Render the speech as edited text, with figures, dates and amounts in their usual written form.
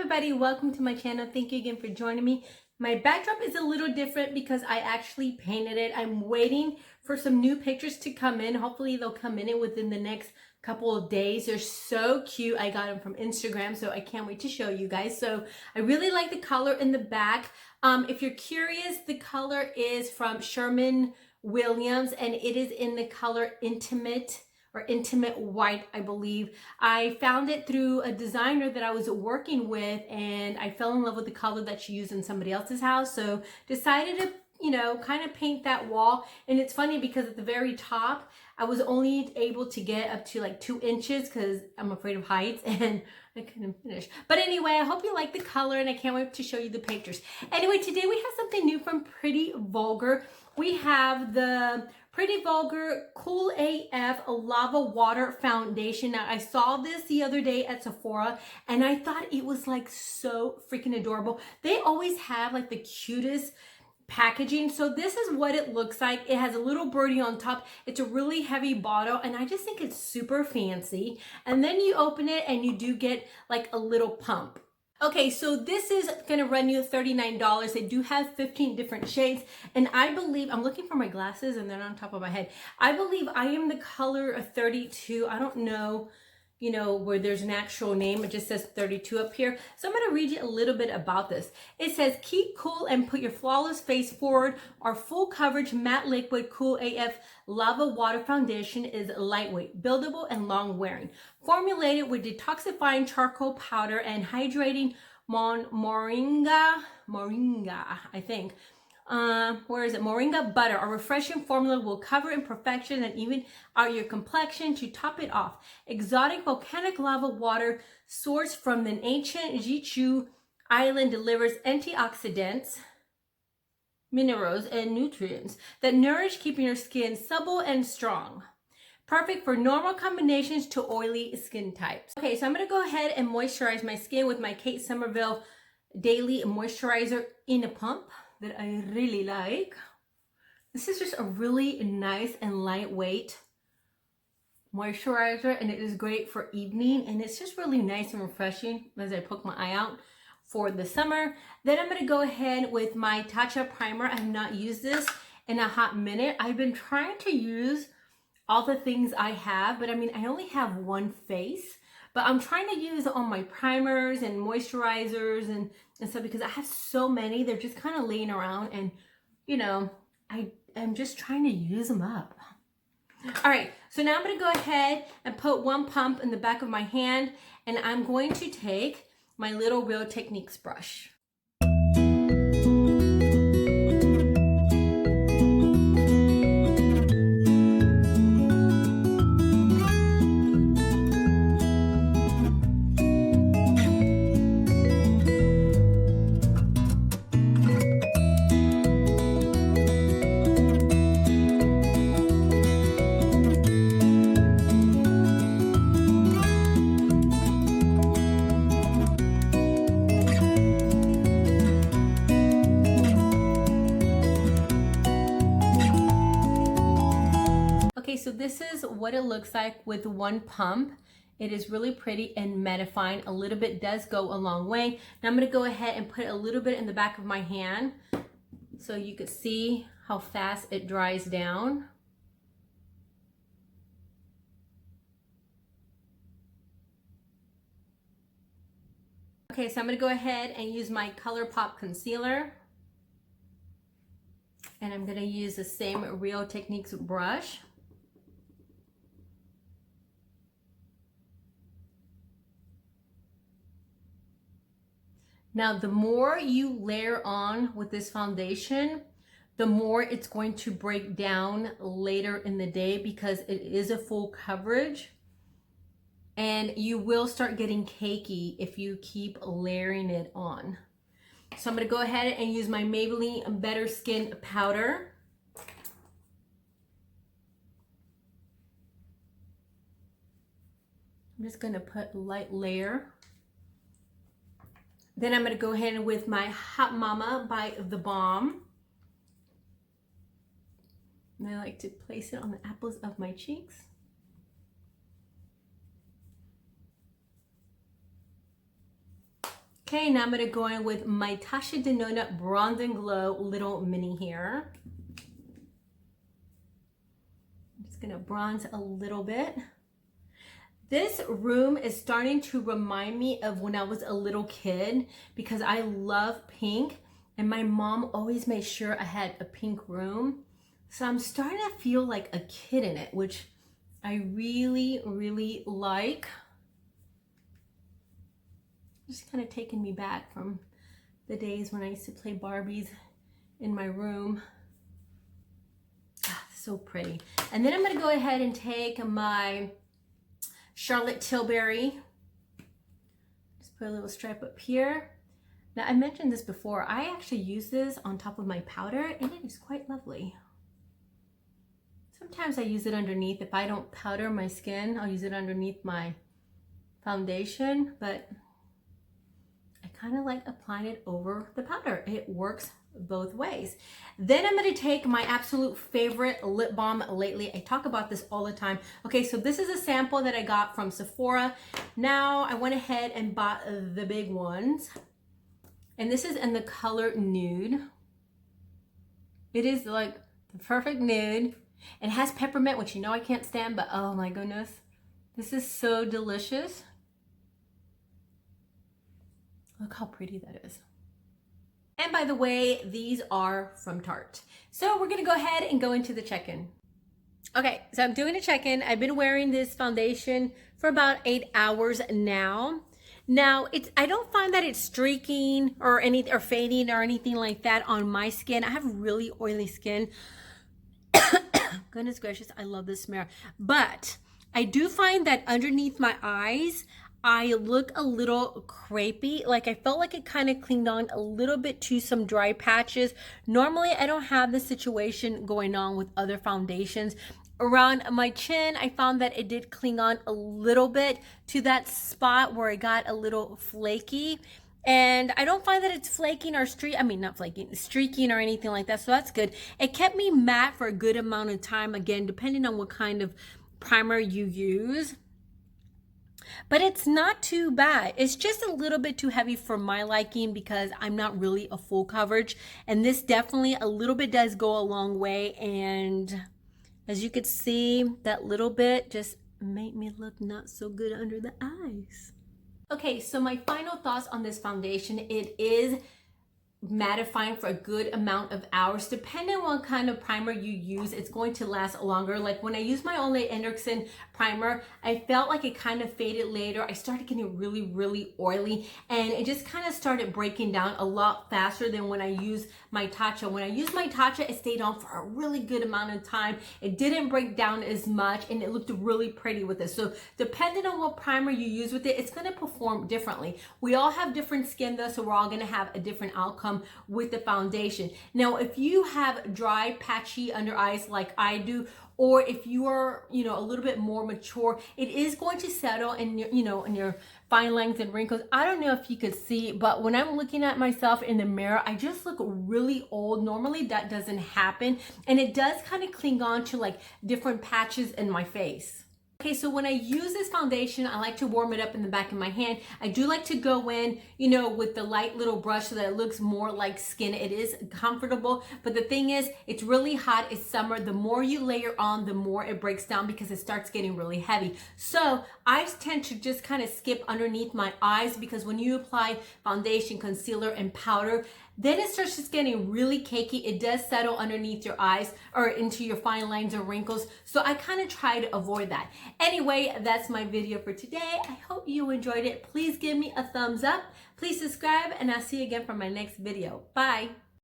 everybody, welcome to my channel. Thank you again for joining me. My backdrop is a little different because I actually painted it. I'm waiting for some new pictures to come in. Hopefully they'll come in within the next couple of days. They're so cute. I got them from Instagram, so I can't wait to show you guys. So I really like the color in the back. If you're curious, the color is from Sherman Williams and it is in the color Intimate white, I believe. I found it through a designer that I was working with and I fell in love with the color that she used in somebody else's house. So decided to, kind of paint that wall. And it's funny because at the very top, I was only able to get up to like 2 inches because I'm afraid of heights and I couldn't finish. But anyway, I hope you like the color and I can't wait to show you the pictures. Anyway, today we have something new from Pretty Vulgar. We have the Pretty Vulgar Cool AF Lava Water Foundation. Now, I saw this the other day at Sephora and I thought it was like so freaking adorable. They always have like the cutest packaging. So this is what it looks like. It has a little birdie on top. It's a really heavy bottle and I just think it's super fancy. And then you open it and you do get like a little pump. Okay, so this is gonna run you $39. They do have 15 different shades. And I believe, I'm looking for my glasses and they're on top of my head. I believe I am the color of 32. I don't know, where there's an actual name. It just says 32 up here. So I'm gonna read you a little bit about this. It says, keep cool and put your flawless face forward. Our full coverage matte liquid Cool AF Lava Water Foundation is lightweight, buildable, and long wearing. Formulated with detoxifying charcoal powder and hydrating moringa, I think. Moringa butter. A refreshing formula will cover imperfection and even out your complexion to top it off. Exotic volcanic lava water sourced from the ancient Jeju island delivers antioxidants, minerals, and nutrients that nourish, keeping your skin supple and strong. Perfect for normal combinations to oily skin types. Okay, so I'm going to go ahead and moisturize my skin with my Kate Somerville Daily Moisturizer in a pump that I really like. This is just a really nice and lightweight moisturizer and it is great for evening and it's just really nice and refreshing as I poke my eye out for the summer. Then I'm going to go ahead with my Tatcha primer. I have not used this in a hot minute. I've been trying to use all the things I have, but I only have one face, but I'm trying to use all my primers and moisturizers and stuff because I have so many. They're just kind of laying around and, I'm just trying to use them up. All right, so now I'm going to go ahead and put one pump in the back of my hand and I'm going to take my little Real Techniques brush. Okay, so this is what it looks like with one pump. It is really pretty and mattifying. A little bit does go a long way. Now I'm going to go ahead and put a little bit in the back of my hand so you could see how fast it dries down. Okay, so I'm going to go ahead and use my ColourPop concealer. And I'm going to use the same Real Techniques brush. Now, the more you layer on with this foundation, the more it's going to break down later in the day because it is a full coverage. And you will start getting cakey if you keep layering it on. So I'm going to go ahead and use my Maybelline Better Skin Powder. I'm just going to put a light layer. Then I'm going to go ahead with my Hot Mama by the Balm. And I like to place it on the apples of my cheeks. Okay, now I'm gonna go in with my Tatcha Denona Bronze and Glow Little Mini here. I'm just gonna bronze a little bit. This room is starting to remind me of when I was a little kid because I love pink and my mom always made sure I had a pink room. So I'm starting to feel like a kid in it, which I really, really like. Just kind of taking me back from the days when I used to play Barbies in my room. Ah, so pretty. And then I'm gonna go ahead and take my Charlotte Tilbury. Just put a little stripe up here. Now I mentioned this before, I actually use this on top of my powder and it is quite lovely. Sometimes I use it underneath. If I don't powder my skin, I'll use it underneath my foundation, but I kind of like applying it over the powder. It works both ways. Then I'm going to take my absolute favorite lip balm lately. I talk about this all the time. Okay, so this is a sample that I got from Sephora. Now I went ahead and bought the big ones. And this is in the color Nude. It is like the perfect nude. It has peppermint, which you know I can't stand, but oh my goodness. This is so delicious. Look how pretty that is. And by the way, these are from Tarte. So we're gonna go ahead and go into the check-in. Okay, so I'm doing a check-in. I've been wearing this foundation for about 8 hours now. Now, I don't find that it's streaking or fading or anything like that on my skin. I have really oily skin. Goodness gracious, I love this smear. But I do find that underneath my eyes, I look a little crepey. Like I felt like it kind of clinged on a little bit to some dry patches. Normally, I don't have this situation going on with other foundations. Around my chin, I found that it did cling on a little bit to that spot where it got a little flaky. And I don't find that it's flaking or streaking or anything like that. So that's good. It kept me matte for a good amount of time. Again, depending on what kind of primer you use. But it's not too bad. It's just a little bit too heavy for my liking because I'm not really a full coverage. And this definitely a little bit does go a long way. And as you could see, that little bit just made me look not so good under the eyes. Okay, so my final thoughts on this foundation, it is mattifying for a good amount of hours. Depending on what kind of primer you use, it's going to last longer. Like when I used my olehenriksen primer, I felt like it kind of faded later. I started getting really, really oily and it just kind of started breaking down a lot faster than when I used my Tatcha. When I used my Tatcha, it stayed on for a really good amount of time. It didn't break down as much and it looked really pretty with it. So depending on what primer you use with it, it's going to perform differently. We all have different skin though, so we're all going to have a different outcome with the foundation. Now, if you have dry, patchy under eyes like I do, or if you are, a little bit more mature, it is going to settle in your, in your fine lines and wrinkles. I don't know if you could see, but when I'm looking at myself in the mirror, I just look really old. Normally that doesn't happen. And it does kind of cling on to like different patches in my face. Okay, so when I use this foundation, I like to warm it up in the back of my hand. I do like to go in, with the light little brush so that it looks more like skin. It is comfortable, but the thing is, it's really hot. It's summer. The more you layer on, the more it breaks down because it starts getting really heavy. So I tend to just kind of skip underneath my eyes because when you apply foundation, concealer, and powder, then it starts just getting really cakey. It does settle underneath your eyes or into your fine lines or wrinkles. So I kind of try to avoid that. Anyway, that's my video for today. I hope you enjoyed it. Please give me a thumbs up. Please subscribe and I'll see you again for my next video. Bye.